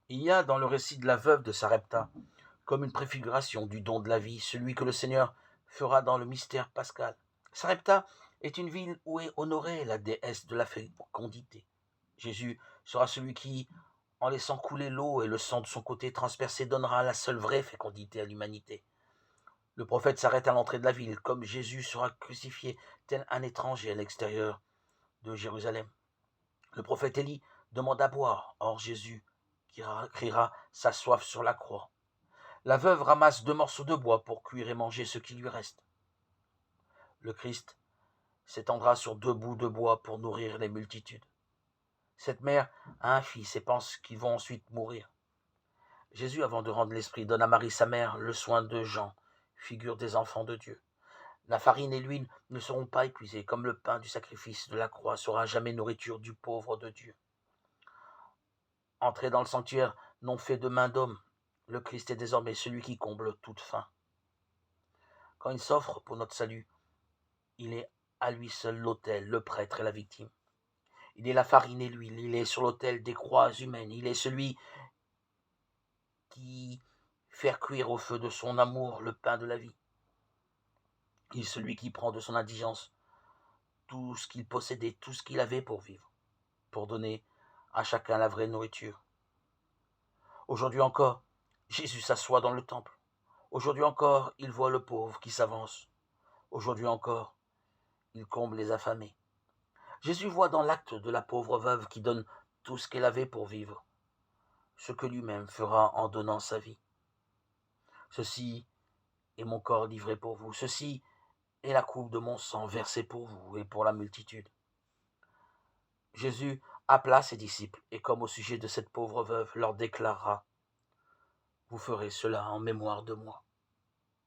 Il y a dans le récit de la veuve de Sarepta comme une préfiguration du don de la vie, celui que le Seigneur fera dans le mystère pascal. Sarepta est une ville où est honorée la déesse de la fécondité. Jésus sera celui qui, en laissant couler l'eau et le sang de son côté transpercé, donnera la seule vraie fécondité à l'humanité. Le prophète s'arrête à l'entrée de la ville, comme Jésus sera crucifié, tel un étranger à l'extérieur de Jérusalem. Le prophète Élie demande à boire, or Jésus criera sa soif sur la croix. La veuve ramasse 2 morceaux de bois pour cuire et manger ce qui lui reste. Le Christ s'étendra sur 2 bouts de bois pour nourrir les multitudes. Cette mère a un fils et pense qu'ils vont ensuite mourir. Jésus, avant de rendre l'esprit, donne à Marie, sa mère, le soin de Jean, figure des enfants de Dieu. La farine et l'huile ne seront pas épuisées, comme le pain du sacrifice de la croix sera jamais nourriture du pauvre de Dieu. Entrer dans le sanctuaire non fait de main d'homme, le Christ est désormais celui qui comble toute faim. Quand il s'offre pour notre salut, il est à lui seul l'autel, le prêtre et la victime. Il est la farine et l'huile, il est sur l'autel des croix humaines, il est celui qui fait cuire au feu de son amour le pain de la vie. Il est celui qui prend de son indigence tout ce qu'il possédait, tout ce qu'il avait pour vivre, pour donner à chacun la vraie nourriture. Aujourd'hui encore, Jésus s'assoit dans le temple. Aujourd'hui encore, il voit le pauvre qui s'avance. Aujourd'hui encore, il comble les affamés. Jésus voit dans l'acte de la pauvre veuve qui donne tout ce qu'elle avait pour vivre, ce que lui-même fera en donnant sa vie. Ceci est mon corps livré pour vous. Ceci est la coupe de mon sang versée pour vous et pour la multitude. Jésus appela ses disciples et, comme au sujet de cette pauvre veuve, leur déclara: vous ferez cela en mémoire de moi.